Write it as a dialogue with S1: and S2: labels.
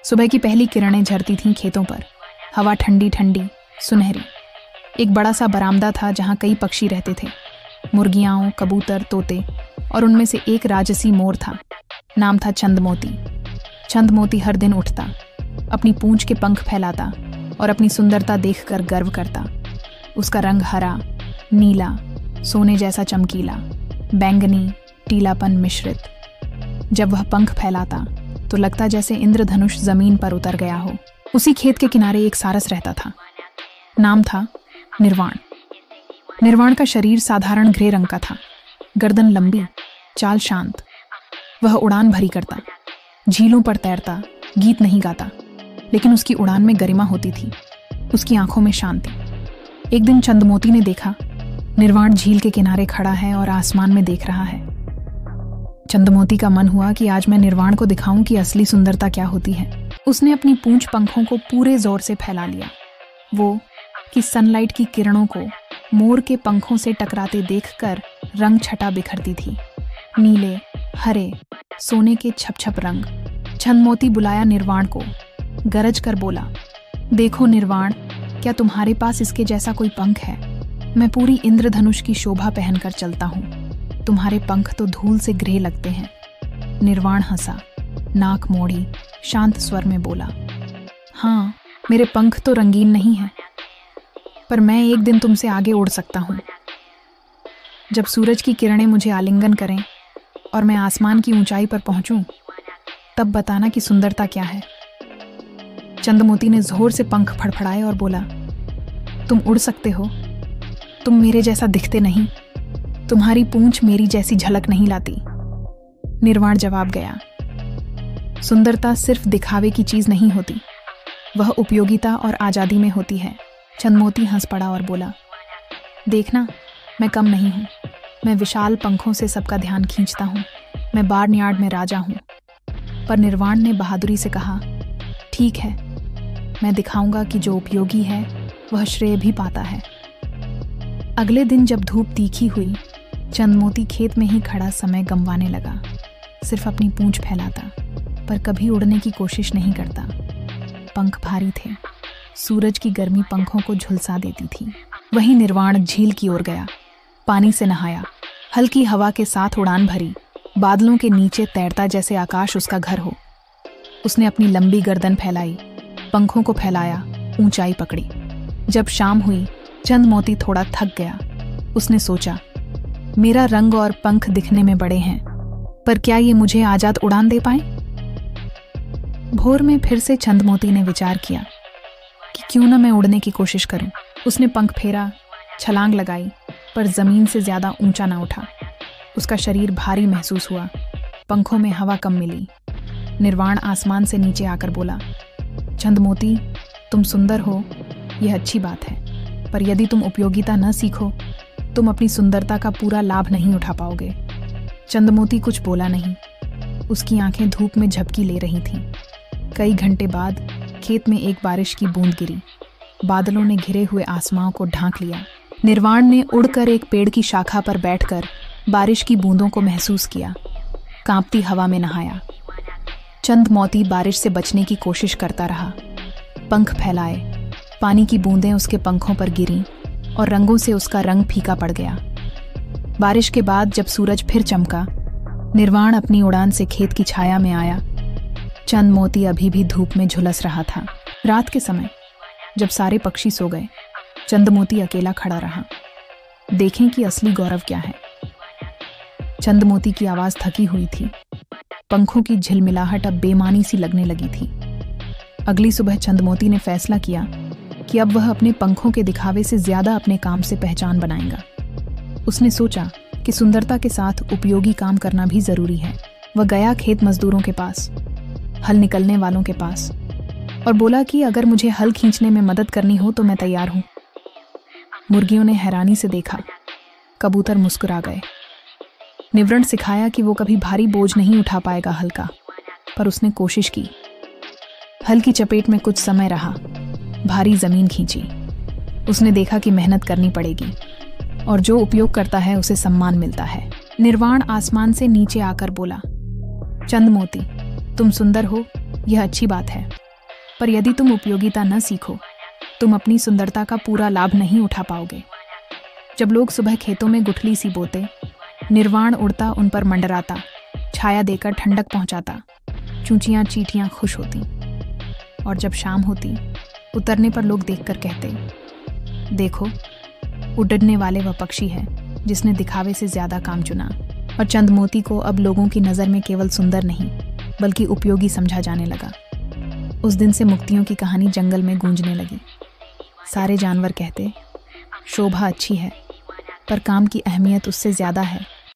S1: सुबह की पहली किरणें झरती थीं खेतों पर। हवा ठंडी ठंडी सुनहरी। एक बड़ा सा बरामदा था जहां कई पक्षी रहते थे, मुर्गियां, कबूतर, तोते, और उनमें से एक राजसी मोर था। नाम था चंदमोती। चंदमोती हर दिन उठता, अपनी पूंछ के पंख फैलाता और अपनी सुंदरता देखकर गर्व करता। उसका रंग हरा, नीला, सोने जैसा चमकीला, बैंगनी, टीलापन मिश्रित। जब वह पंख फैलाता तो लगता जैसे इंद्रधनुष जमीन पर उतर गया हो। उसी खेत के किनारे एक सारस रहता था। नाम था निर्वाण। निर्वाण का शरीर साधारण ग्रे रंग का था, गर्दन लंबी, चाल शांत। वह उड़ान भरी करता, झीलों पर तैरता, गीत नहीं गाता, लेकिन उसकी उड़ान में गरिमा होती थी, उसकी आंखों में शांति। एक दिन चंदमोती ने देखा, निर्वाण झील के किनारे खड़ा है और आसमान में देख रहा है। चंदमोती का मन हुआ कि आज मैं निर्वाण को दिखाऊं कि असली सुंदरता क्या होती है। उसने अपनी पूंछ पंखों को पूरे जोर से फैला लिया। वो कि सनलाइट की किरणों को मोर के पंखों से टकराते देखकर रंग छटा बिखरती थी, नीले, हरे, सोने के छप-छप रंग। चंदमोती बुलाया निर्वाण को, गरज कर बोला, देखो निर्वाण, क्या तुम्हारे पास इसके जैसा कोई पंख है? मैं पूरी इंद्रधनुष की शोभा पहनकर चलता हूँ, तुम्हारे पंख तो धूल से ग्रे लगते हैं। निर्वाण हंसा, नाक मोड़ी, शांत स्वर में बोला, हाँ, मेरे पंख तो रंगीन नहीं हैं, पर मैं एक दिन तुमसे आगे उड़ सकता हूँ। जब सूरज की किरणें मुझे आलिंगन करें और मैं आसमान की ऊंचाई पर पहुंचूं, तब बताना कि सुंदरता क्या है। चंदमोती ने जोर से पंख फड़फड़ाए और बोला, तुम उड़ सकते हो, तुम मेरे जैसा दिखते नहीं, तुम्हारी पूंछ मेरी जैसी झलक नहीं लाती। निर्वाण जवाब गया, सुंदरता सिर्फ दिखावे की चीज नहीं होती, वह उपयोगिता और आजादी में होती है। चंदमोती हंस पड़ा और बोला, देखना, मैं कम नहीं हूं, मैं विशाल पंखों से सबका ध्यान खींचता हूं, मैं बार्नयार्ड में राजा हूं। पर निर्वाण ने बहादुरी से कहा, ठीक है, मैं दिखाऊंगा कि जो उपयोगी है वह श्रेय भी पाता है। अगले दिन जब धूप तीखी हुई, चंदमोती खेत में ही खड़ा समय गंवाने लगा, सिर्फ अपनी पूंछ फैलाता, पर कभी उड़ने की कोशिश नहीं करता। पंख भारी थे, सूरज की गर्मी पंखों को झुलसा देती थी। वहीं निर्वाण झील की ओर गया, पानी से नहाया, हल्की हवा के साथ उड़ान भरी, बादलों के नीचे तैरता जैसे आकाश उसका घर हो। उसने अपनी लंबी गर्दन फैलाई, पंखों को फैलाया, ऊंचाई पकड़ी। जब शाम हुई, चंदमोती थोड़ा थक गया। उसने सोचा, मेरा रंग और पंख दिखने में बड़े हैं, पर क्या ये मुझे आजाद उड़ान दे पाए? भोर में फिर से चंदमोती ने विचार किया कि क्यों न मैं उड़ने की कोशिश करूं। उसने पंख फेरा, छलांग लगाई, पर जमीन से ज्यादा ऊंचा ना उठा। उसका शरीर भारी महसूस हुआ, पंखों में हवा कम मिली। निर्वाण आसमान से नीचे आकर बोला, चंदमोती, तुम सुंदर हो, यह अच्छी बात है, पर यदि तुम उपयोगिता न सीखो, तुम अपनी सुंदरता का पूरा लाभ नहीं उठा पाओगे। चंदमोती कुछ बोला नहीं, उसकी आंखें धूप में झपकी ले रही थीं। कई घंटे बाद खेत में एक बारिश की बूंद गिरी, बादलों ने घिरे हुए आसमां को ढांक लिया। निर्वाण ने उड़कर एक पेड़ की शाखा पर बैठकर बारिश की बूंदों को महसूस किया, कांपती हवा में नहाया। चंदमोती बारिश से बचने की कोशिश करता रहा, पंख फैलाए, पानी की बूंदें उसके पंखों पर गिरीं और रंगों से उसका रंग फीका पड़ गया। बारिश के बाद जब सूरज फिर चमका, निर्वाण अपनी उड़ान से खेत की छाया में आया। चंदमोती अभी भी धूप में झुलस रहा था। रात के समय जब सारे पक्षी सो गए, चंदमोती अकेला खड़ा रहा। देखें कि असली गौरव क्या है। चंदमोती की आवाज थकी हुई थी, पंखों की झिलमिलाहट अब बेमानी सी लगने लगी थी। अगली सुबह चंदमोती ने फैसला किया कि अब वह अपने पंखों के दिखावे से ज्यादा अपने काम से पहचान बनाएगा। उसने सोचा कि सुंदरता के साथ उपयोगी काम करना भी जरूरी है। वह गया खेत मजदूरों के पास, हल निकलने वालों के पास, और बोला कि अगर मुझे हल खींचने में मदद करनी हो तो मैं तैयार हूं। मुर्गियों ने हैरानी से देखा, कबूतर मुस्कुरा गए। निवरण सिखाया कि वो कभी भारी बोझ नहीं उठा पाएगा हल्का, पर उसने कोशिश की। हल की चपेट में कुछ समय रहा, भारी जमीन खींची। उसने देखा कि मेहनत करनी पड़ेगी और जो उपयोग करता है उसे सम्मान मिलता है। निर्वाण आसमान से नीचे आकर बोला, चंदमोती, तुम सुंदर हो, यह अच्छी बात है, पर यदि तुम उपयोगिता न सीखो, तुम अपनी सुंदरता का पूरा लाभ नहीं उठा पाओगे। जब लोग सुबह खेतों में गुठली सी बोते, निर्वाण उड़ता उन पर मंडराता, छाया देकर ठंडक पहुंचाता, चूंचियां चींटियां खुश होती। और जब शाम होती, उतरने पर लोग देखकर कहते, देखो, उड़ने वाले वह पक्षी है जिसने दिखावे से ज्यादा काम चुना। और चंद मोती को अब लोगों की नज़र में केवल सुंदर नहीं बल्कि उपयोगी समझा जाने लगा। उस दिन से मुक्तियों की कहानी जंगल में गूंजने लगी। सारे जानवर कहते, शोभा अच्छी है, पर काम की अहमियत उससे ज्यादा है।